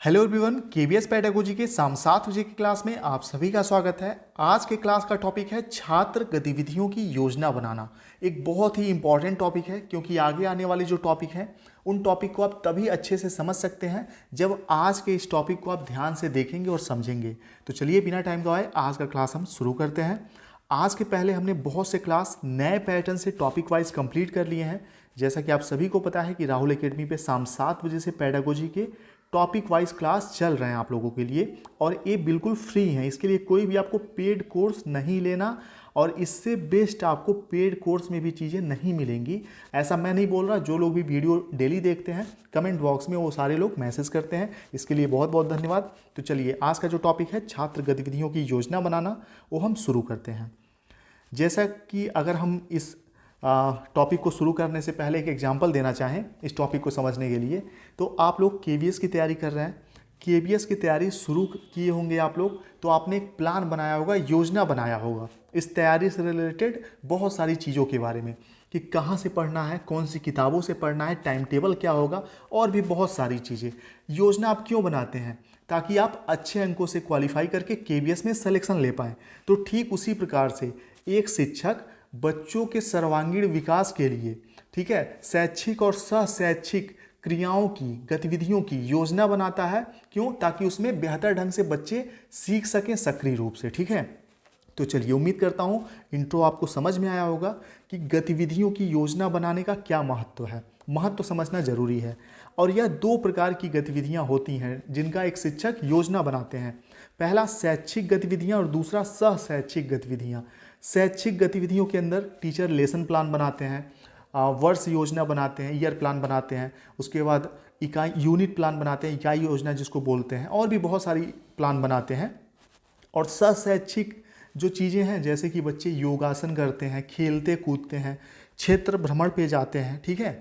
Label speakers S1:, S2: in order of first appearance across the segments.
S1: Hello everyone, KVS pedagogy के शाम 7 बजे की क्लास में आप सभी का स्वागत है। आज के क्लास का टॉपिक है छात्र गतिविधियों की योजना बनाना। एक बहुत ही इंपॉर्टेंट टॉपिक है क्योंकि आगे आने वाले जो टॉपिक हैं उन टॉपिक को आप तभी अच्छे से समझ सकते हैं जब आज के इस टॉपिक को आप ध्यान से देखेंगे और समझेंगे। तो चलिए बिना टाइम गवाए आज का क्लास हम शुरू करते हैं। आज के पहले हमने बहुत से क्लास नए पैटर्न से टॉपिक वाइज कंप्लीट कर लिए हैं। जैसा कि आप सभी को पता है कि राहुल एकेडमी पे शाम 7 बजे से पेडागोजी के टॉपिक वाइज क्लास चल रहे हैं आप लोगों के लिए, और ये बिल्कुल फ्री हैं। इसके लिए कोई भी आपको पेड कोर्स नहीं लेना, और इससे बेस्ट आपको पेड कोर्स में भी चीज़ें नहीं मिलेंगी। ऐसा मैं नहीं बोल रहा, जो लोग भी वीडियो डेली देखते हैं कमेंट बॉक्स में वो सारे लोग मैसेज करते हैं, इसके लिए बहुत बहुत धन्यवाद। तो चलिए आज का जो टॉपिक है छात्र गतिविधियों की योजना बनाना, वो हम शुरू करते हैं। जैसा कि अगर हम इस टॉपिक को शुरू करने से पहले एक एग्जांपल देना चाहें इस टॉपिक को समझने के लिए, तो आप लोग केवीएस की तैयारी कर रहे हैं, केवीएस की तैयारी शुरू किए होंगे आप लोग, तो आपने एक प्लान बनाया होगा, योजना बनाया होगा इस तैयारी से रिलेटेड बहुत सारी चीज़ों के बारे में कि कहाँ से पढ़ना है, कौन सी किताबों से पढ़ना है, टाइम टेबल क्या होगा, और भी बहुत सारी चीज़ें। योजना आप क्यों बनाते हैं? ताकि आप अच्छे अंकों से क्वालिफाई करके केवीएस में सिलेक्शन ले पाएँ। तो ठीक उसी प्रकार से एक शिक्षक बच्चों के सर्वांगीण विकास के लिए, ठीक है, शैक्षिक और सह शैक्षिक क्रियाओं की, गतिविधियों की योजना बनाता है। क्यों? ताकि उसमें बेहतर ढंग से बच्चे सीख सकें सक्रिय रूप से। ठीक है, तो चलिए उम्मीद करता हूँ इंट्रो आपको समझ में आया होगा कि गतिविधियों की योजना बनाने का क्या महत्व है। महत्व समझना जरूरी है। और यह दो प्रकार की गतिविधियाँ होती हैं जिनका एक शिक्षक योजना बनाते हैं। पहला शैक्षिक गतिविधियाँ और दूसरा सह शैक्षिक गतिविधियाँ। शैक्षिक गतिविधियों के अंदर टीचर लेसन प्लान बनाते हैं, वर्ष योजना बनाते हैं, ईयर प्लान बनाते हैं, उसके बाद इकाई यूनिट प्लान बनाते हैं, इकाई योजना जिसको बोलते हैं, और भी बहुत सारी प्लान बनाते हैं। और सह शैक्षिक जो चीज़ें हैं, जैसे कि बच्चे योगासन करते हैं, खेलते कूदते हैं, क्षेत्र भ्रमण पे जाते हैं, ठीक है,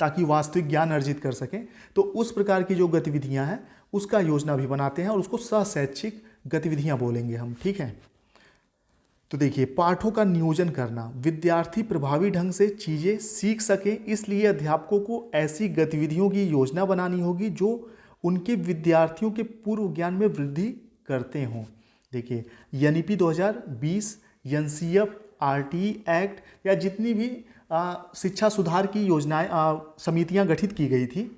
S1: ताकि वास्तविक ज्ञान अर्जित कर सकें, तो उस प्रकार की जो गतिविधियां हैं उसका योजना भी बनाते हैं और उसको सह शैक्षिक गतिविधियां बोलेंगे हम। ठीक है, तो देखिए, पाठों का नियोजन करना, विद्यार्थी प्रभावी ढंग से चीज़ें सीख सकें, इसलिए अध्यापकों को ऐसी गतिविधियों की योजना बनानी होगी जो उनके विद्यार्थियों के पूर्व ज्ञान में वृद्धि करते हों। देखिए, एनईपी 2020, एनसीएफ, आरटीई एक्ट या जितनी भी शिक्षा सुधार की योजनाएं, समितियां गठित की गई थी,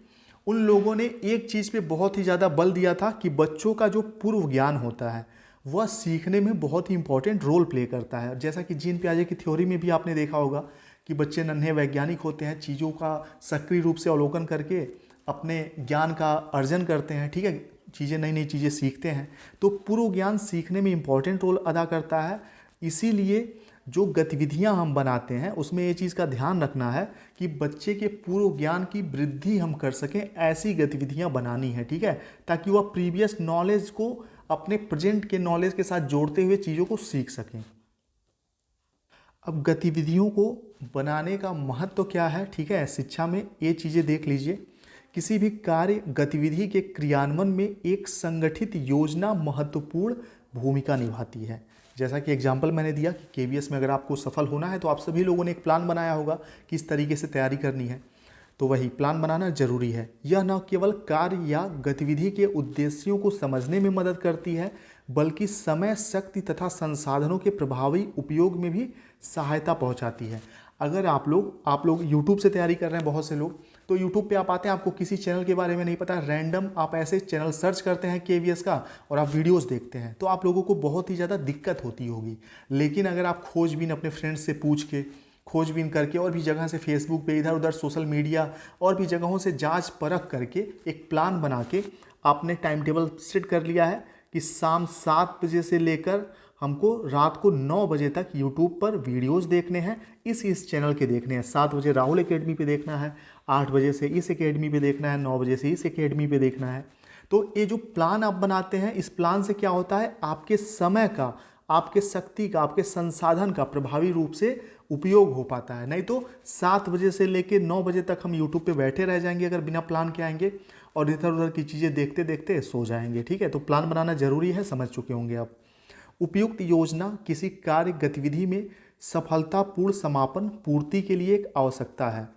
S1: उन लोगों ने एक चीज़ पे बहुत ही ज़्यादा बल दिया था कि बच्चों का जो पूर्व ज्ञान होता है वह सीखने में बहुत ही इंपॉर्टेंट रोल प्ले करता है। जैसा कि जीन पियाजे की थ्योरी में भी आपने देखा होगा कि बच्चे नन्हे वैज्ञानिक होते हैं, चीज़ों का सक्रिय रूप से अवलोकन करके अपने ज्ञान का अर्जन करते हैं, ठीक है, चीज़ें, नई नई चीज़ें सीखते हैं। तो पूर्व ज्ञान सीखने में इंपॉर्टेंट रोल अदा करता है। इसीलिए जो गतिविधियां हम बनाते हैं उसमें ये चीज़ का ध्यान रखना है कि बच्चे के पूर्व ज्ञान की वृद्धि हम कर सकें, ऐसी गतिविधियां बनानी है। ठीक है, ताकि वह प्रीवियस नॉलेज को अपने प्रेजेंट के नॉलेज के साथ जोड़ते हुए चीज़ों को सीख सकें। अब गतिविधियों को बनाने का महत्व क्या है, ठीक है, शिक्षा में ये चीज़ें देख लीजिए। किसी भी कार्य गतिविधि के क्रियान्वयन में एक संगठित योजना महत्वपूर्ण भूमिका निभाती है। जैसा कि एग्जाम्पल मैंने दिया कि केवीएस में अगर आपको सफल होना है तो आप सभी लोगों ने एक प्लान बनाया होगा कि इस तरीके से तैयारी करनी है, तो वही प्लान बनाना जरूरी है। यह न केवल कार्य या गतिविधि के उद्देश्यों को समझने में मदद करती है, बल्कि समय, शक्ति तथा संसाधनों के प्रभावी उपयोग में भी सहायता पहुंचाती है। अगर आप लोग यूट्यूब से तैयारी कर रहे हैं, बहुत से लोग, तो यूट्यूब पे आप आते हैं, आपको किसी चैनल के बारे में नहीं पता, रैंडम आप ऐसे चैनल सर्च करते हैं केवीएस का और आप वीडियोस देखते हैं, तो आप लोगों को बहुत ही ज़्यादा दिक्कत होती होगी। लेकिन अगर आप खोजबीन अपने फ्रेंड्स से पूछ के, खोजबीन करके, और भी जगह से फेसबुक पे, इधर उधर सोशल मीडिया और भी जगहों से जांच परख करके एक प्लान बना के आपने टाइम टेबल सेट कर लिया है कि शाम 7 बजे से लेकर हमको रात को 9 बजे तक यूट्यूब पर वीडियोस देखने हैं, इस चैनल के देखने हैं। 7 बजे राहुल एकेडमी पे देखना है, 8 बजे से इस एकेडमी पे देखना है, 9 बजे से इस एकेडमी पे देखना है। तो ये जो प्लान आप बनाते हैं, इस प्लान से क्या होता है, आपके समय का, आपके शक्ति का, आपके संसाधन का प्रभावी रूप से उपयोग हो पाता है। नहीं तो 7 बजे से लेकर 9 बजे तक हम यूट्यूब पे बैठे रह जाएंगे अगर बिना प्लान के आएंगे, और इधर उधर की चीज़ें देखते देखते सो जाएंगे। ठीक है, तो प्लान बनाना जरूरी है, समझ चुके होंगे आप। उपयुक्त योजना किसी कार्य गतिविधि में सफलतापूर्ण समापन पूर्ति के लिए एक आवश्यकता है,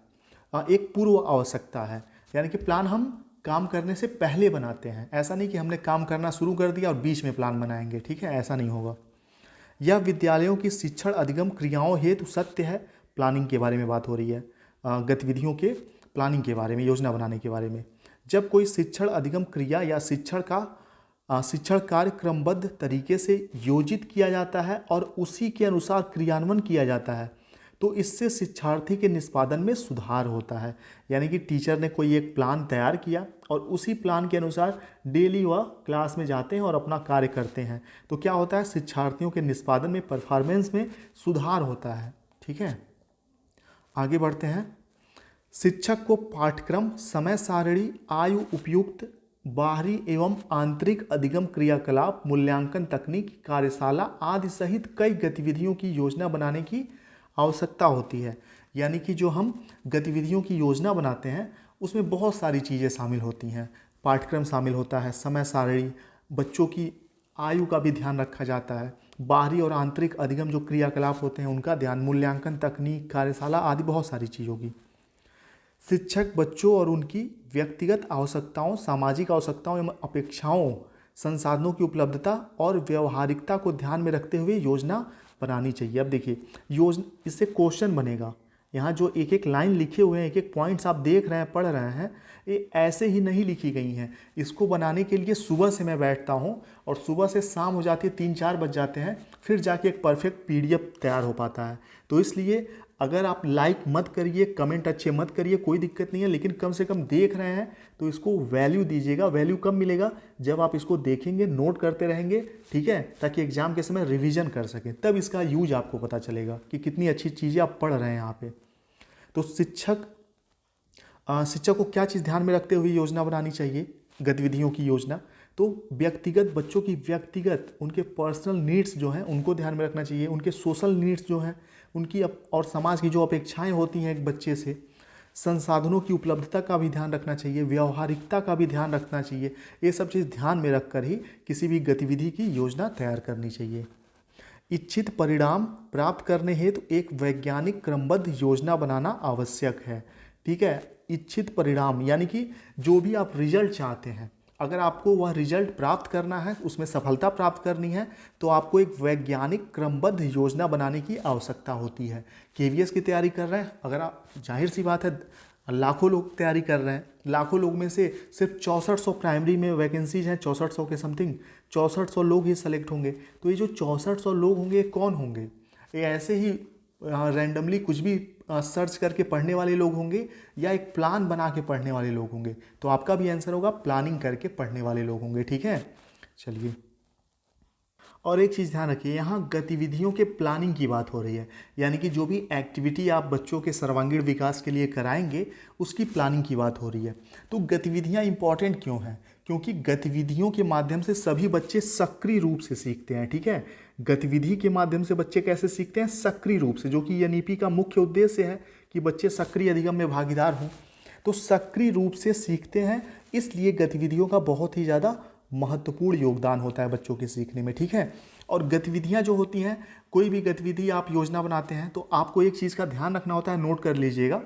S1: एक पूर्व आवश्यकता है। यानी कि प्लान हम काम करने से पहले बनाते हैं। ऐसा नहीं कि हमने काम करना शुरू कर दिया और बीच में प्लान बनाएंगे, ठीक है, ऐसा नहीं होगा। यह विद्यालयों की शिक्षण अधिगम क्रियाओं हेतु सत्य है। प्लानिंग के बारे में बात हो रही है, गतिविधियों के प्लानिंग के बारे में, योजना बनाने के बारे में। जब कोई शिक्षण अधिगम क्रिया या शिक्षण कार्य क्रमबद्ध तरीके से योजित किया जाता है और उसी के अनुसार क्रियान्वयन किया जाता है तो इससे शिक्षार्थी के निष्पादन में सुधार होता है। यानी कि टीचर ने कोई एक प्लान तैयार किया और उसी प्लान के अनुसार डेली वह क्लास में जाते हैं और अपना कार्य करते हैं तो क्या होता है, शिक्षार्थियों के निष्पादन में, परफॉर्मेंस में सुधार होता है। ठीक है, आगे बढ़ते हैं। शिक्षक को पाठ्यक्रम, समय सारणी, आयु उपयुक्त बाहरी एवं आंतरिक अधिगम क्रियाकलाप, मूल्यांकन तकनीक, कार्यशाला आदि सहित कई गतिविधियों की योजना बनाने की आवश्यकता होती है। यानी कि जो हम गतिविधियों की योजना बनाते हैं उसमें बहुत सारी चीज़ें शामिल होती हैं। पाठ्यक्रम शामिल होता है, समय सारणी, बच्चों की आयु का भी ध्यान रखा जाता है, बाहरी और आंतरिक अधिगम जो क्रियाकलाप होते हैं उनका ध्यान, मूल्यांकन तकनीक, कार्यशाला आदि बहुत सारी चीज़ों की। शिक्षक बच्चों और उनकी व्यक्तिगत आवश्यकताओं, सामाजिक आवश्यकताओं एवं अपेक्षाओं, संसाधनों की उपलब्धता और व्यवहारिकता को ध्यान में रखते हुए योजना बनानी चाहिए। अब देखिए योजना, इससे क्वेश्चन बनेगा। यहाँ जो एक एक लाइन लिखे हुए हैं, एक एक पॉइंट्स आप देख रहे हैं, पढ़ रहे हैं, ये ऐसे ही नहीं लिखी गई हैं। इसको बनाने के लिए सुबह से मैं बैठता हूँ और सुबह से शाम हो जाती है, 3-4 बज जाते हैं, फिर जाके एक परफेक्ट पीडीएफ तैयार हो पाता है। तो इसलिए अगर आप लाइक मत करिए, कमेंट अच्छे मत करिए, कोई दिक्कत नहीं है, लेकिन कम से कम देख रहे हैं तो इसको वैल्यू दीजिएगा। वैल्यू कब मिलेगा, जब आप इसको देखेंगे, नोट करते रहेंगे, ठीक है, ताकि एग्जाम के समय रिवीजन कर सकें, तब इसका यूज आपको पता चलेगा कि कितनी अच्छी चीज़ें आप पढ़ रहे हैं यहाँ पे। तो शिक्षक को क्या चीज़ ध्यान में रखते हुए योजना बनानी चाहिए, गतिविधियों की योजना, तो व्यक्तिगत, बच्चों की व्यक्तिगत, उनके पर्सनल नीड्स जो हैं उनको ध्यान में रखना चाहिए, उनके सोशल नीड्स जो हैं उनकी और समाज की जो अपेक्षाएं होती हैं एक बच्चे से, संसाधनों की उपलब्धता का भी ध्यान रखना चाहिए, व्यवहारिकता का भी ध्यान रखना चाहिए। ये सब चीज़ ध्यान में रखकर ही किसी भी गतिविधि की योजना तैयार करनी चाहिए। इच्छित परिणाम प्राप्त करने हेतु एक वैज्ञानिक क्रमबद्ध योजना बनाना आवश्यक है। ठीक है, इच्छित परिणाम यानी कि जो भी आप रिजल्ट चाहते हैं, अगर आपको वह रिजल्ट प्राप्त करना है, उसमें सफलता प्राप्त करनी है, तो आपको एक वैज्ञानिक क्रमबद्ध योजना बनाने की आवश्यकता होती है। केवीएस की तैयारी कर रहे हैं, अगर आप, जाहिर सी बात है लाखों लोग तैयारी कर रहे हैं, लाखों लोग में से सिर्फ 6400 प्राइमरी में वैकेंसीज हैं, 6400 के समथिंग 6400 लोग ही सेलेक्ट होंगे। तो ये जो 6400 लोग होंगे ये कौन होंगे, ये ऐसे ही रैंडमली कुछ भी सर्च करके पढ़ने वाले लोग होंगे या एक प्लान बना के पढ़ने वाले लोग होंगे? तो आपका भी आंसर होगा प्लानिंग करके पढ़ने वाले लोग होंगे। ठीक है, चलिए, और एक चीज़ ध्यान रखिए, यहाँ गतिविधियों के प्लानिंग की बात हो रही है, यानी कि जो भी एक्टिविटी आप बच्चों के सर्वांगीण विकास के लिए कराएंगे उसकी प्लानिंग की बात हो रही है। तो गतिविधियाँ इंपॉर्टेंट क्यों हैं? क्योंकि गतिविधियों के माध्यम से सभी बच्चे सक्रिय रूप से सीखते हैं। ठीक है, गतिविधि के माध्यम से बच्चे कैसे सीखते हैं? सक्रिय रूप से, जो कि एनईपी का मुख्य उद्देश्य है कि बच्चे सक्रिय अधिगम में भागीदार हों। तो सक्रिय रूप से सीखते हैं, इसलिए गतिविधियों का बहुत ही ज़्यादा महत्वपूर्ण योगदान होता है बच्चों के सीखने में। ठीक है, और गतिविधियां जो होती हैं, कोई भी गतिविधि आप योजना बनाते हैं तो आपको एक चीज़ का ध्यान रखना होता है, नोट कर लीजिएगा,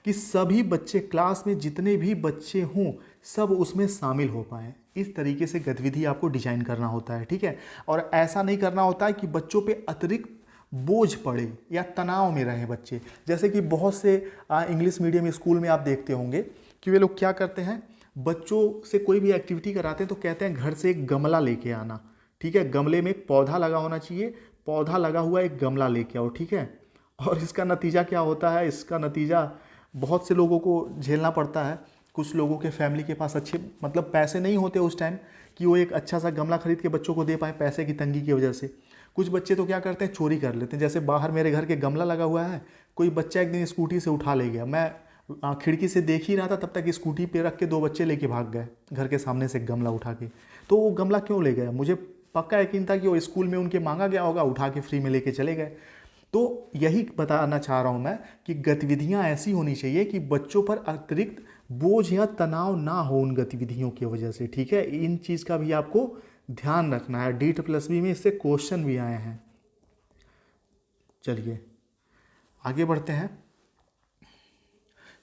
S1: कि सभी बच्चे, क्लास में जितने भी बच्चे हों सब उसमें शामिल हो पाएँ। इस तरीके से गतिविधि आपको डिजाइन करना होता है। ठीक है, और ऐसा नहीं करना होता है कि बच्चों पे अतिरिक्त बोझ पड़े या तनाव में रहें बच्चे। जैसे कि बहुत से इंग्लिश मीडियम स्कूल में आप देखते होंगे कि वे लोग क्या करते हैं, बच्चों से कोई भी एक्टिविटी कराते हैं तो कहते हैं घर से एक गमला लेके आना। ठीक है, गमले में एक पौधा लगा होना चाहिए, पौधा लगा हुआ एक गमला लेके आओ। ठीक है, और इसका नतीजा क्या होता है? इसका नतीजा बहुत से लोगों को झेलना पड़ता है। कुछ लोगों के फैमिली के पास अच्छे मतलब पैसे नहीं होते उस टाइम कि वो एक अच्छा सा गमला खरीद के बच्चों को दे पाए, पैसे की तंगी की वजह से। कुछ बच्चे तो क्या करते हैं, चोरी कर लेते हैं। जैसे बाहर मेरे घर के गमला लगा हुआ है, कोई बच्चा एक दिन स्कूटी से उठा ले गया, मैं खिड़की से देख ही रहा था, तब तक स्कूटी पे रख के 2 बच्चे लेके भाग गए घर के सामने से गमला उठा के। तो वो गमला क्यों ले गया? मुझे पक्का यकीन था कि वो स्कूल में उनके मांगा गया होगा, उठा के फ्री में लेके चले गए। तो यही बताना चाह रहा हूँ मैं कि गतिविधियाँ ऐसी होनी चाहिए कि बच्चों पर अतिरिक्त बोझ या तनाव ना हो उन गतिविधियों की वजह से। ठीक है, इन चीज़ का भी आपको ध्यान रखना है। DEET+B में इससे क्वेश्चन भी आए हैं। चलिए आगे बढ़ते हैं।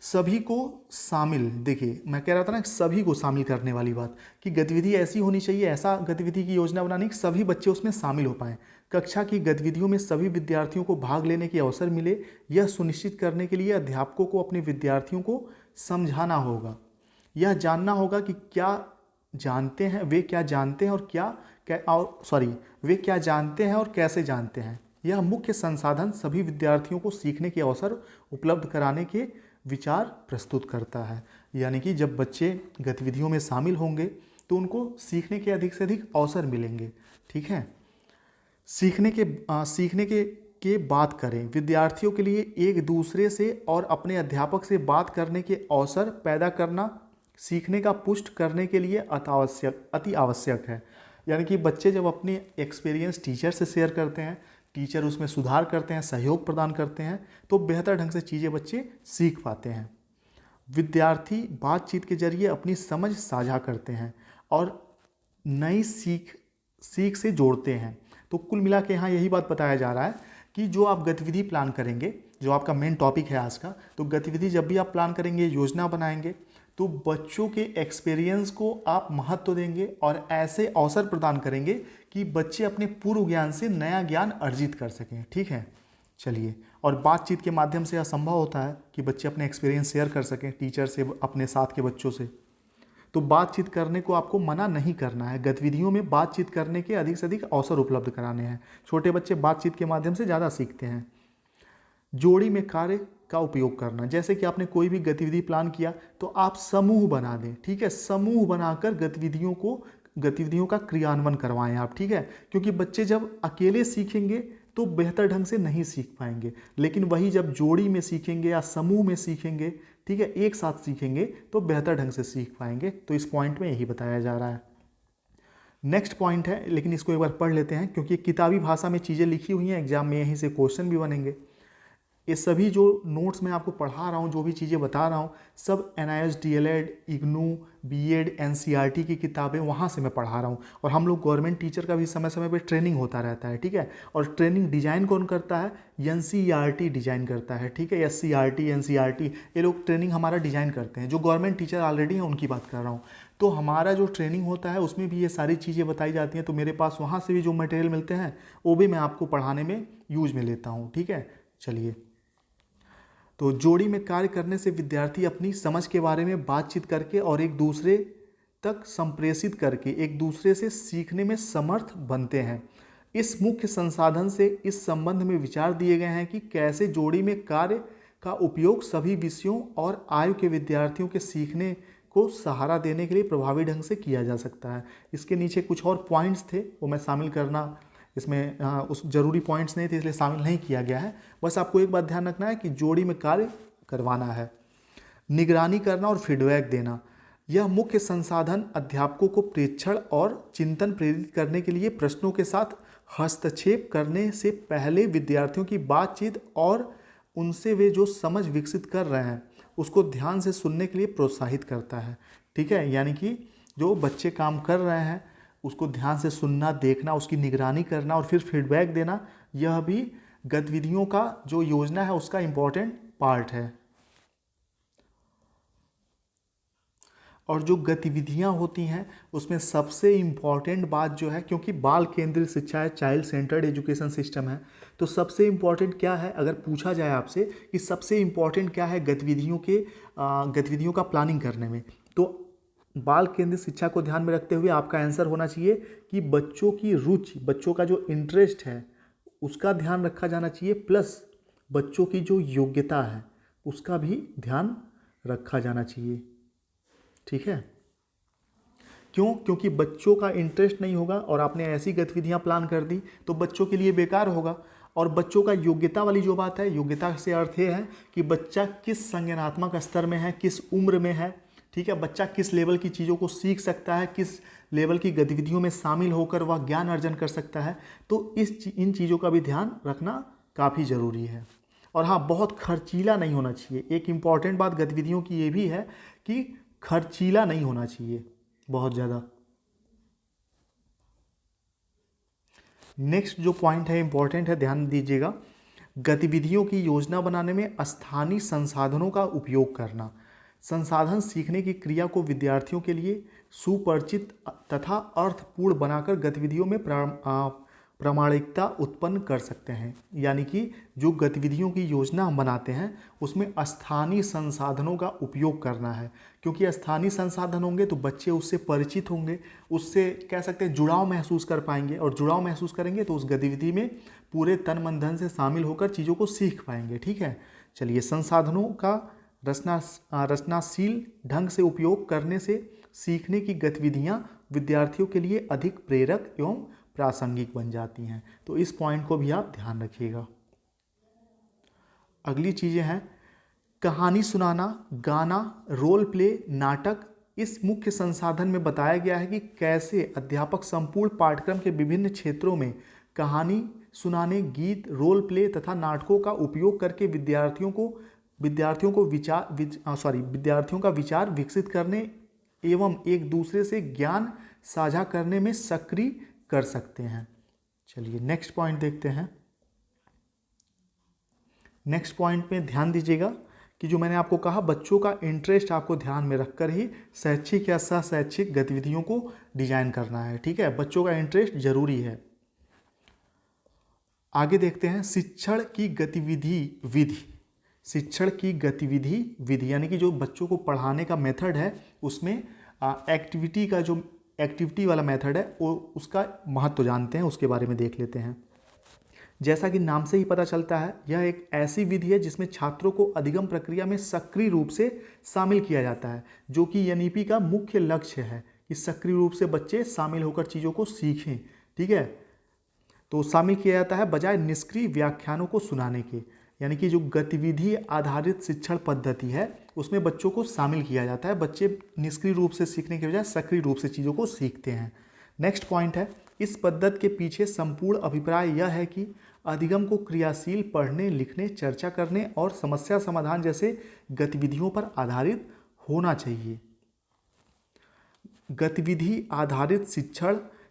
S1: सभी को शामिल, देखिए मैं कह रहा था ना सभी को शामिल करने वाली बात, कि गतिविधि ऐसी होनी चाहिए, ऐसा गतिविधि की योजना बनानी कि सभी बच्चे उसमें शामिल हो पाएँ। कक्षा की गतिविधियों में सभी विद्यार्थियों को भाग लेने के अवसर मिले, यह सुनिश्चित करने के लिए अध्यापकों को अपने विद्यार्थियों को समझाना होगा, यह जानना होगा कि क्या जानते हैं, वे क्या जानते हैं और वे क्या जानते हैं और कैसे जानते हैं। यह मुख्य संसाधन सभी विद्यार्थियों को सीखने के अवसर उपलब्ध कराने के विचार प्रस्तुत करता है। यानी कि जब बच्चे गतिविधियों में शामिल होंगे तो उनको सीखने के अधिक से अधिक अवसर मिलेंगे। ठीक है, सीखने के बात करें, विद्यार्थियों के लिए एक दूसरे से और अपने अध्यापक से बात करने के अवसर पैदा करना सीखने का पुष्ट करने के लिए अति आवश्यक है। यानी कि बच्चे जब अपने एक्सपीरियंस टीचर से शेयर करते हैं, टीचर उसमें सुधार करते हैं, सहयोग प्रदान करते हैं, तो बेहतर ढंग से चीज़ें बच्चे सीख पाते हैं। विद्यार्थी बातचीत के जरिए अपनी समझ साझा करते हैं और नई सीख से जोड़ते हैं। तो कुल मिला के यहाँ यही बात बताया जा रहा है कि जो आप गतिविधि प्लान करेंगे, जो आपका मेन टॉपिक है आज का, तो गतिविधि जब भी आप प्लान करेंगे, योजना बनाएंगे, तो बच्चों के एक्सपीरियंस को आप महत्व देंगे और ऐसे अवसर प्रदान करेंगे कि बच्चे अपने पूर्व ज्ञान से नया ज्ञान अर्जित कर सकें। ठीक है, चलिए, और बातचीत के माध्यम से असंभव होता है कि बच्चे अपने एक्सपीरियंस शेयर कर सकें टीचर से, अपने साथ के बच्चों से। तो बातचीत करने को आपको मना नहीं करना है, गतिविधियों में बातचीत करने के अधिक से अधिक अवसर उपलब्ध कराने हैं। छोटे बच्चे बातचीत के माध्यम से ज़्यादा सीखते हैं। जोड़ी में कार्य का उपयोग करना, जैसे कि आपने कोई भी गतिविधि प्लान किया तो आप समूह बना दें। ठीक है, समूह बनाकर गतिविधियों का क्रियान्वयन करवाएं आप। ठीक है, क्योंकि बच्चे जब अकेले सीखेंगे तो बेहतर ढंग से नहीं सीख पाएंगे, लेकिन वही जब जोड़ी में सीखेंगे या समूह में सीखेंगे, ठीक है, एक साथ सीखेंगे, तो बेहतर ढंग से सीख पाएंगे। तो इस पॉइंट में यही बताया जा रहा है। नेक्स्ट पॉइंट है, लेकिन इसको एक बार पढ़ लेते हैं क्योंकि किताबी भाषा में चीज़ें लिखी हुई हैं, एग्जाम में यहीं से क्वेश्चन भी बनेंगे। ये सभी जो नोट्स मैं आपको पढ़ा रहा हूँ, जो भी चीज़ें बता रहा हूँ, सब NIST DLED IGNOU BEd NCERT की किताबें वहाँ से मैं पढ़ा रहा हूँ। और हम लोग गवर्नमेंट टीचर का भी समय समय पे ट्रेनिंग होता रहता है। ठीक है, और ट्रेनिंग डिज़ाइन कौन करता है? NCERT डिज़ाइन करता है। ठीक है, SCERT NCERT ये लोग ट्रेनिंग हमारा डिज़ाइन करते हैं। जो गवर्नमेंट टीचर ऑलरेडी हैं उनकी बात कर रहा हूँ। तो हमारा जो ट्रेनिंग होता है उसमें भी ये सारी चीज़ें बताई जाती हैं। तो मेरे पास वहाँ से भी जो मटेरियल मिलते हैं वो भी मैं आपको पढ़ाने में यूज में लेता हूँ। ठीक है, चलिए, तो जोड़ी में कार्य करने से विद्यार्थी अपनी समझ के बारे में बातचीत करके और एक दूसरे तक संप्रेषित करके एक दूसरे से सीखने में समर्थ बनते हैं। इस मुख्य संसाधन से इस संबंध में विचार दिए गए हैं कि कैसे जोड़ी में कार्य का उपयोग सभी विषयों और आयु के विद्यार्थियों के सीखने को सहारा देने के लिए प्रभावी ढंग से किया जा सकता है। इसके नीचे कुछ और पॉइंट्स थे, वो मैं शामिल करना इसमें उस जरूरी पॉइंट्स नहीं थे इसलिए शामिल नहीं किया गया है। बस आपको एक बात ध्यान रखना है कि जोड़ी में कार्य करवाना है, निगरानी करना और फीडबैक देना। यह मुख्य संसाधन अध्यापकों को प्रेक्षण और चिंतन प्रेरित करने के लिए प्रश्नों के साथ हस्तक्षेप करने से पहले विद्यार्थियों की बातचीत और उनसे वे जो समझ विकसित कर रहे हैं उसको ध्यान से सुनने के लिए प्रोत्साहित करता है। ठीक है, यानी कि जो बच्चे काम कर रहे हैं उसको ध्यान से सुनना, देखना, उसकी निगरानी करना और फिर फीडबैक देना, यह भी गतिविधियों का जो योजना है उसका इम्पॉर्टेंट पार्ट है। और जो गतिविधियां होती हैं उसमें सबसे इम्पॉर्टेंट बात जो है, क्योंकि बाल केंद्रित शिक्षा है, चाइल्ड सेंटर्ड एजुकेशन सिस्टम है, तो सबसे इम्पॉर्टेंट क्या है अगर पूछा जाए आपसे कि सबसे इम्पॉर्टेंट क्या है गतिविधियों का प्लानिंग करने में, तो बाल केंद्रित शिक्षा को ध्यान में रखते हुए आपका आंसर होना चाहिए कि बच्चों की रुचि, बच्चों का जो इंटरेस्ट है उसका ध्यान रखा जाना चाहिए, प्लस बच्चों की जो योग्यता है उसका भी ध्यान रखा जाना चाहिए। ठीक है, क्योंकि बच्चों का इंटरेस्ट नहीं होगा और आपने ऐसी गतिविधियां प्लान कर दी तो बच्चों के लिए बेकार होगा। और बच्चों का योग्यता वाली जो बात है, योग्यता से अर्थ ये है कि बच्चा किस संज्ञानात्मक स्तर में है, किस उम्र में है। ठीक है, बच्चा किस लेवल की चीज़ों को सीख सकता है, किस लेवल की गतिविधियों में शामिल होकर वह ज्ञान अर्जन कर सकता है। तो इन चीज़ों का भी ध्यान रखना काफ़ी ज़रूरी है। और हाँ, बहुत खर्चीला नहीं होना चाहिए। एक इम्पॉर्टेंट बात गतिविधियों की ये भी है कि खर्चीला नहीं होना चाहिए बहुत ज़्यादा। नेक्स्ट जो पॉइंट है इम्पॉर्टेंट है, ध्यान दीजिएगा। गतिविधियों की योजना बनाने में स्थानीय संसाधनों का उपयोग करना। संसाधन सीखने की क्रिया को विद्यार्थियों के लिए सुपरिचित तथा अर्थपूर्ण बनाकर गतिविधियों में प्रामाणिकता उत्पन्न कर सकते हैं। यानी कि जो गतिविधियों की योजना हम बनाते हैं उसमें स्थानीय संसाधनों का उपयोग करना है, क्योंकि स्थानीय संसाधन होंगे तो बच्चे उससे परिचित होंगे, उससे कह सकते हैं जुड़ाव महसूस कर पाएंगे, और जुड़ाव महसूस करेंगे तो उस गतिविधि में पूरे तन मन धन से शामिल होकर चीज़ों को सीख पाएंगे। ठीक है, चलिए, संसाधनों का रचनाशील ढंग से उपयोग करने से सीखने की गतिविधियां विद्यार्थियों के लिए अधिक प्रेरक एवं प्रासंगिक बन जाती हैं। तो इस पॉइंट को भी आप ध्यान रखिएगा। अगली चीज़ें हैं कहानी सुनाना, गाना, रोल प्ले, नाटक। इस मुख्य संसाधन में बताया गया है कि कैसे अध्यापक संपूर्ण पाठ्यक्रम के विभिन्न क्षेत्रों में कहानी सुनाने, गीत, रोल प्ले तथा नाटकों का उपयोग करके विद्यार्थियों का विचार विकसित करने एवं एक दूसरे से ज्ञान साझा करने में सक्रिय कर सकते हैं। चलिए नेक्स्ट पॉइंट देखते हैं। नेक्स्ट पॉइंट में ध्यान दीजिएगा कि जो मैंने आपको कहा, बच्चों का इंटरेस्ट आपको ध्यान में रखकर ही शैक्षिक या सह शैक्षिक गतिविधियों को डिजाइन करना है। ठीक है, बच्चों का इंटरेस्ट जरूरी है। आगे देखते हैं शिक्षण की गतिविधि विधि यानी कि जो बच्चों को पढ़ाने का मेथड है उसमें एक्टिविटी वाला मेथड है वो उसका महत्व जानते हैं, उसके बारे में देख लेते हैं। जैसा कि नाम से ही पता चलता है, यह एक ऐसी विधि है जिसमें छात्रों को अधिगम प्रक्रिया में सक्रिय रूप से शामिल किया जाता है, जो कि एनईपी का मुख्य लक्ष्य है कि सक्रिय रूप से बच्चे शामिल होकर चीज़ों को सीखें। ठीक है, तो शामिल किया जाता है बजाय निष्क्रिय व्याख्यानों को सुनाने के। यानी कि जो गतिविधि आधारित शिक्षण पद्धति है उसमें बच्चों को शामिल किया जाता है, बच्चे निष्क्रिय रूप से सीखने के बजाय सक्रिय रूप से चीज़ों को सीखते हैं। नेक्स्ट पॉइंट है इस पद्धति के पीछे संपूर्ण अभिप्राय यह है कि अधिगम को क्रियाशील पढ़ने, लिखने, चर्चा करने और समस्या समाधान जैसे गतिविधियों पर आधारित होना चाहिए। गतिविधि आधारित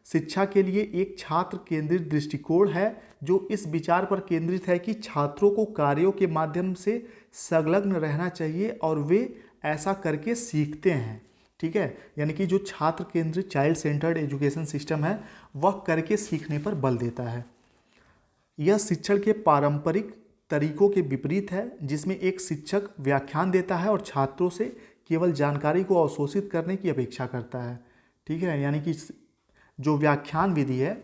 S1: शिक्षा के लिए एक छात्र केंद्रित दृष्टिकोण है, जो इस विचार पर केंद्रित है कि छात्रों को कार्यों के माध्यम से संलग्न रहना चाहिए और वे ऐसा करके सीखते हैं। ठीक है, यानी कि जो छात्र केंद्रित चाइल्ड सेंटर्ड एजुकेशन सिस्टम है वह करके सीखने पर बल देता है। यह शिक्षण के पारंपरिक तरीकों के विपरीत है, जिसमें एक शिक्षक व्याख्यान देता है और छात्रों से केवल जानकारी को अवशोषित करने की अपेक्षा करता है। ठीक है, यानी कि जो व्याख्यान विधि है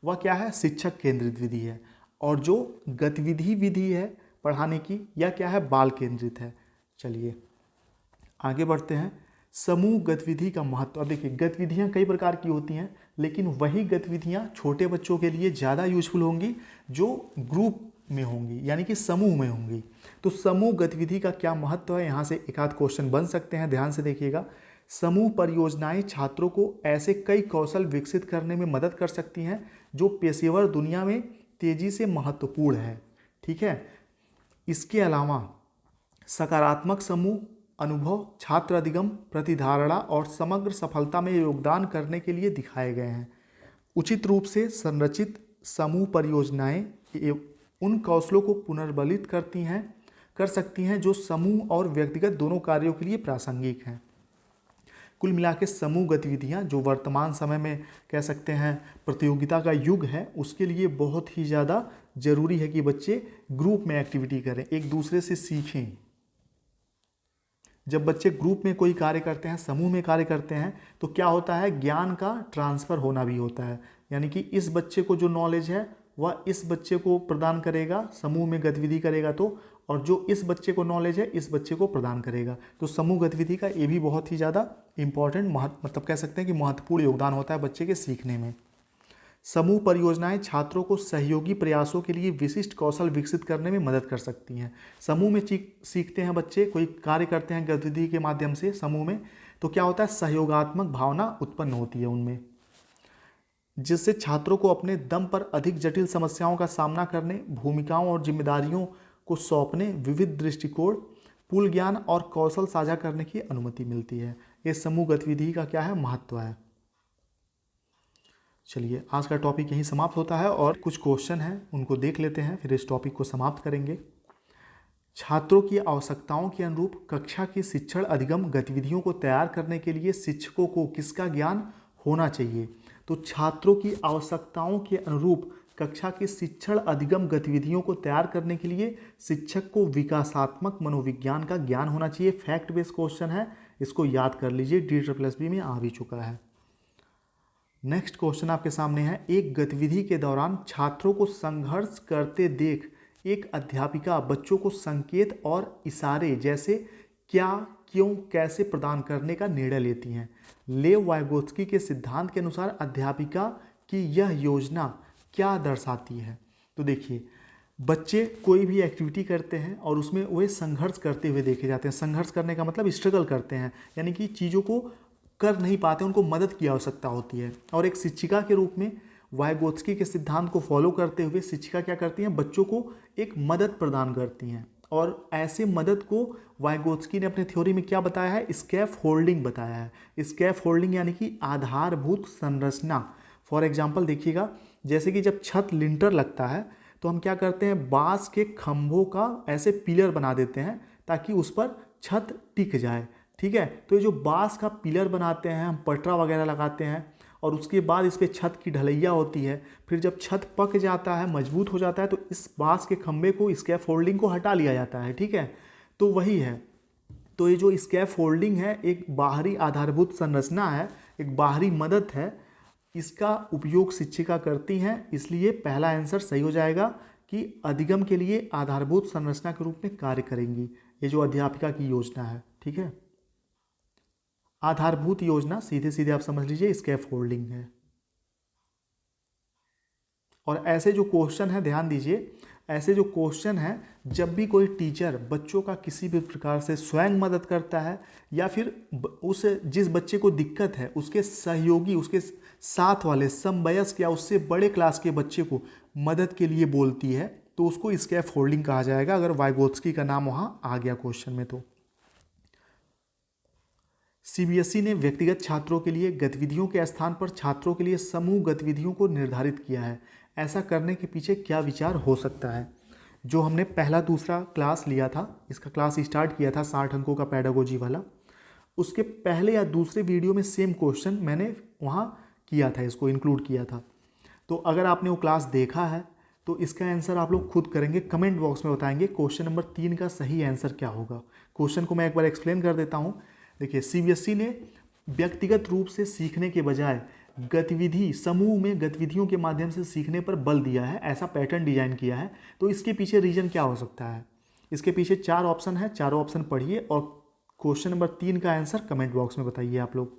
S1: वह क्या है, शिक्षक केंद्रित विधि है, और जो गतिविधि विधि है पढ़ाने की यह क्या है, बाल केंद्रित है। चलिए आगे बढ़ते हैं। समूह गतिविधि का महत्व। अब देखिए, गतिविधियाँ कई प्रकार की होती हैं, लेकिन वही गतिविधियाँ छोटे बच्चों के लिए ज़्यादा यूजफुल होंगी जो ग्रुप में होंगी, यानी कि समूह में होंगी। तो समूह गतिविधि का क्या महत्व है, यहाँ से एक आध क्वेश्चन बन सकते हैं, ध्यान से देखिएगा। समूह परियोजनाएं छात्रों को ऐसे कई कौशल विकसित करने में मदद कर सकती हैं जो पेशेवर दुनिया में तेजी से महत्वपूर्ण है। ठीक है, इसके अलावा सकारात्मक समूह अनुभव छात्र अधिगम, प्रतिधारणा और समग्र सफलता में योगदान करने के लिए दिखाए गए हैं। उचित रूप से संरचित समूह परियोजनाएं उन कौशलों को पुनर्बलित कर सकती हैं जो समूह और व्यक्तिगत दोनों कार्यों के लिए प्रासंगिक हैं। कुल मिला के समूह गतिविधियाँ जो वर्तमान समय में कह सकते हैं प्रतियोगिता का युग है, उसके लिए बहुत ही ज़्यादा जरूरी है कि बच्चे ग्रुप में एक्टिविटी करें, एक दूसरे से सीखें। जब बच्चे ग्रुप में कोई कार्य करते हैं, समूह में कार्य करते हैं, तो क्या होता है, ज्ञान का ट्रांसफ़र होना भी होता है। यानी कि इस बच्चे को जो नॉलेज है वह इस बच्चे को प्रदान करेगा, समूह में गतिविधि करेगा तो, और जो इस बच्चे को नॉलेज है इस बच्चे को प्रदान करेगा। तो समूह गतिविधि का ये भी बहुत ही ज़्यादा इंपॉर्टेंट मतलब कह सकते हैं कि महत्वपूर्ण योगदान होता है बच्चे के सीखने में। समूह परियोजनाएं छात्रों को सहयोगी प्रयासों के लिए विशिष्ट कौशल विकसित करने में मदद कर सकती हैं। समूह में सीखते हैं बच्चे, कोई कार्य करते हैं गतिविधि के माध्यम से समूह में, तो क्या होता है, सहयोगात्मक भावना उत्पन्न होती है उनमें, जिससे छात्रों को अपने दम पर अधिक जटिल समस्याओं का सामना करने, भूमिकाओं और जिम्मेदारियों को सौंपने, विविध दृष्टिकोण, पूल ज्ञान और कौशल साझा करने की अनुमति मिलती है। ये समूह गतिविधि का क्या है, महत्व है। चलिए आज का टॉपिक यहीं समाप्त होता है और कुछ क्वेश्चन हैं उनको देख लेते हैं, फिर इस टॉपिक को समाप्त करेंगे। छात्रों की आवश्यकताओं के अनुरूप कक्षा की शिक्षण अधिगम गतिविधियों को तैयार करने के लिए शिक्षकों को किसका ज्ञान होना चाहिए? तो छात्रों की आवश्यकताओं के अनुरूप कक्षा की शिक्षण अधिगम गतिविधियों को तैयार करने के लिए शिक्षक को विकासात्मक मनोविज्ञान का ज्ञान होना चाहिए। फैक्ट बेस्ड क्वेश्चन है, इसको याद कर लीजिए, DSSB में आ भी चुका है। नेक्स्ट क्वेश्चन आपके सामने है, एक गतिविधि के दौरान छात्रों को संघर्ष करते देख एक अध्यापिका बच्चों को संकेत और इशारे जैसे क्या, क्यों, कैसे प्रदान करने का निर्णय लेती हैं। लेव वाइगोत्स्की के सिद्धांत के अनुसार अध्यापिका की यह योजना क्या दर्शाती है? तो देखिए, बच्चे कोई भी एक्टिविटी करते हैं और उसमें वे संघर्ष करते हुए देखे जाते हैं। संघर्ष करने का मतलब स्ट्रगल करते हैं, यानी कि चीज़ों को कर नहीं पाते, उनको मदद की आवश्यकता होती है। और एक शिक्षिका के रूप में वाइगोत्स्की के सिद्धांत को फॉलो करते हुए शिक्षिका क्या करती हैं? बच्चों को एक मदद प्रदान करती हैं। और ऐसे मदद को वाइगोत्स्की ने अपने थ्योरी में क्या बताया है? स्कैफ होल्डिंग बताया है। स्कैफ होल्डिंग यानी कि आधारभूत संरचना। फॉर एग्जाम्पल देखिएगा, जैसे कि जब छत लिंटर लगता है तो हम क्या करते हैं? बांस के खंभों का ऐसे पिलर बना देते हैं ताकि उस पर छत टिक जाए। ठीक है, तो ये जो बांस का पिलर बनाते हैं, हम पटरा वगैरह लगाते हैं और उसके बाद इस पर छत की ढलैया होती है। फिर जब छत पक जाता है, मजबूत हो जाता है, तो इस बांस के खंभे को, स्कैफोल्डिंग को हटा लिया जाता है। ठीक है, तो वही है। तो ये जो स्कैफोल्डिंग है एक बाहरी आधारभूत संरचना है, एक बाहरी मदद है, इसका उपयोग शिक्षिका करती हैं। इसलिए पहला आंसर सही हो जाएगा कि अधिगम के लिए आधारभूत संरचना के रूप में कार्य करेंगी ये जो अध्यापिका की योजना है। ठीक है, आधारभूत योजना सीधे सीधे आप समझ लीजिए स्कैफोल्डिंग है। और ऐसे जो क्वेश्चन है, ध्यान दीजिए, ऐसे जो क्वेश्चन है, जब भी कोई टीचर बच्चों का किसी भी प्रकार से स्वयं मदद करता है या फिर उस जिस बच्चे को दिक्कत है उसके सहयोगी, उसके साथ वाले समवयस्क या उससे बड़े क्लास के बच्चे को मदद के लिए बोलती है, तो उसको स्कैफोल्डिंग कहा जाएगा, अगर वाइगोत्स्की का नाम वहाँ आ गया क्वेश्चन में। तो CBSE ने व्यक्तिगत छात्रों के लिए गतिविधियों के स्थान पर छात्रों के लिए समूह गतिविधियों को निर्धारित किया है। ऐसा करने के पीछे क्या विचार हो सकता है? जो हमने पहला दूसरा क्लास लिया था, इसका क्लास स्टार्ट किया था 60 अंकों का पेडागोजी वाला, उसके पहले या दूसरे वीडियो में सेम क्वेश्चन मैंने वहाँ किया था, इसको इंक्लूड किया था। तो अगर आपने वो क्लास देखा है तो इसका आंसर आप लोग खुद करेंगे, कमेंट बॉक्स में बताएंगे क्वेश्चन नंबर 3 का सही आंसर क्या होगा। क्वेश्चन को मैं एक बार एक्सप्लेन कर देता हूँ। देखिए, CBSE ने व्यक्तिगत रूप से सीखने के बजाय गतिविधि, समूह में गतिविधियों के माध्यम से सीखने पर बल दिया है, ऐसा पैटर्न डिजाइन किया है। तो इसके पीछे रीजन क्या हो सकता है? इसके पीछे 4 ऑप्शन है, चारों ऑप्शन पढ़िए और क्वेश्चन नंबर 3 का आंसर कमेंट बॉक्स में बताइए आप लोग,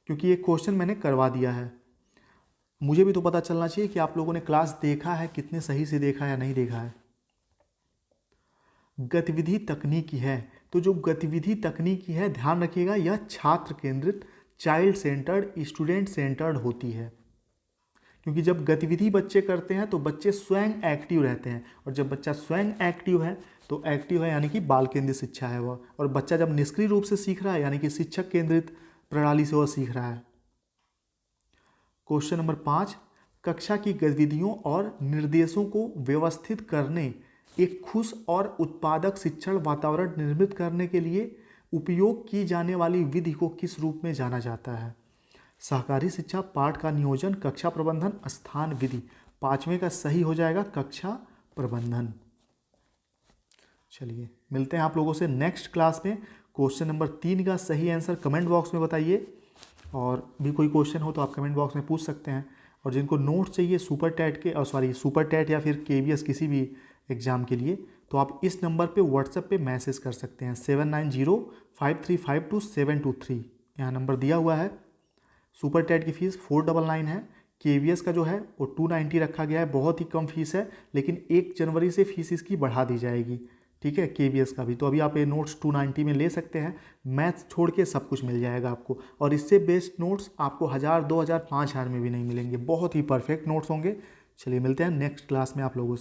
S1: क्योंकि ये क्वेश्चन मैंने करवा दिया है। मुझे भी तो पता चलना चाहिए कि आप लोगों ने क्लास देखा है, कितने सही से देखा या नहीं देखा है। गतिविधि तकनीकी है, तो जो गतिविधि तकनीकी है, ध्यान रखिएगा, यह छात्र केंद्रित, चाइल्ड सेंटर्ड, स्टूडेंट सेंटर्ड होती है। क्योंकि जब गतिविधि बच्चे करते हैं तो बच्चे स्वयं एक्टिव रहते हैं, और जब बच्चा स्वयं एक्टिव है तो एक्टिव है यानी कि बाल केंद्रित शिक्षा है वह। और बच्चा जब निष्क्रिय रूप से सीख रहा है यानी कि शिक्षक केंद्रित प्रणाली से वह सीख रहा है। क्वेश्चन नंबर 5, कक्षा की गतिविधियों और निर्देशों को व्यवस्थित करने, एक खुश और उत्पादक शिक्षण वातावरण निर्मित करने के लिए उपयोग की जाने वाली विधि को किस रूप में जाना जाता है? सहकारी शिक्षा, पाठ का नियोजन, कक्षा प्रबंधन, स्थान विधि। 5वें का सही हो जाएगा कक्षा प्रबंधन। चलिए मिलते हैं आप लोगों से नेक्स्ट क्लास में। क्वेश्चन नंबर 3 का सही आंसर कमेंट बॉक्स में बताइए, और भी कोई क्वेश्चन हो तो आप कमेंट बॉक्स में पूछ सकते हैं। और जिनको नोट्स चाहिए सुपर टैट या फिर KVS किसी भी एग्ज़ाम के लिए, तो आप इस नंबर पे व्हाट्सएप पे मैसेज कर सकते हैं 7905352723। यहाँ नंबर दिया हुआ है। सुपर टैट की फ़ीस 499 है। KVS का जो है वो 290 रखा गया है, बहुत ही कम फीस है, लेकिन 1 जनवरी से फीस इसकी बढ़ा दी जाएगी। ठीक है, KVS का भी। तो अभी आप ये नोट्स 290 में ले सकते हैं, मैथ्स छोड़ के सब कुछ मिल जाएगा आपको। और इससे बेस्ट नोट्स आपको 1000, 2000, 5000 में भी नहीं मिलेंगे, बहुत ही परफेक्ट नोट्स होंगे। चलिए मिलते हैं नेक्स्ट क्लास में आप लोगों से।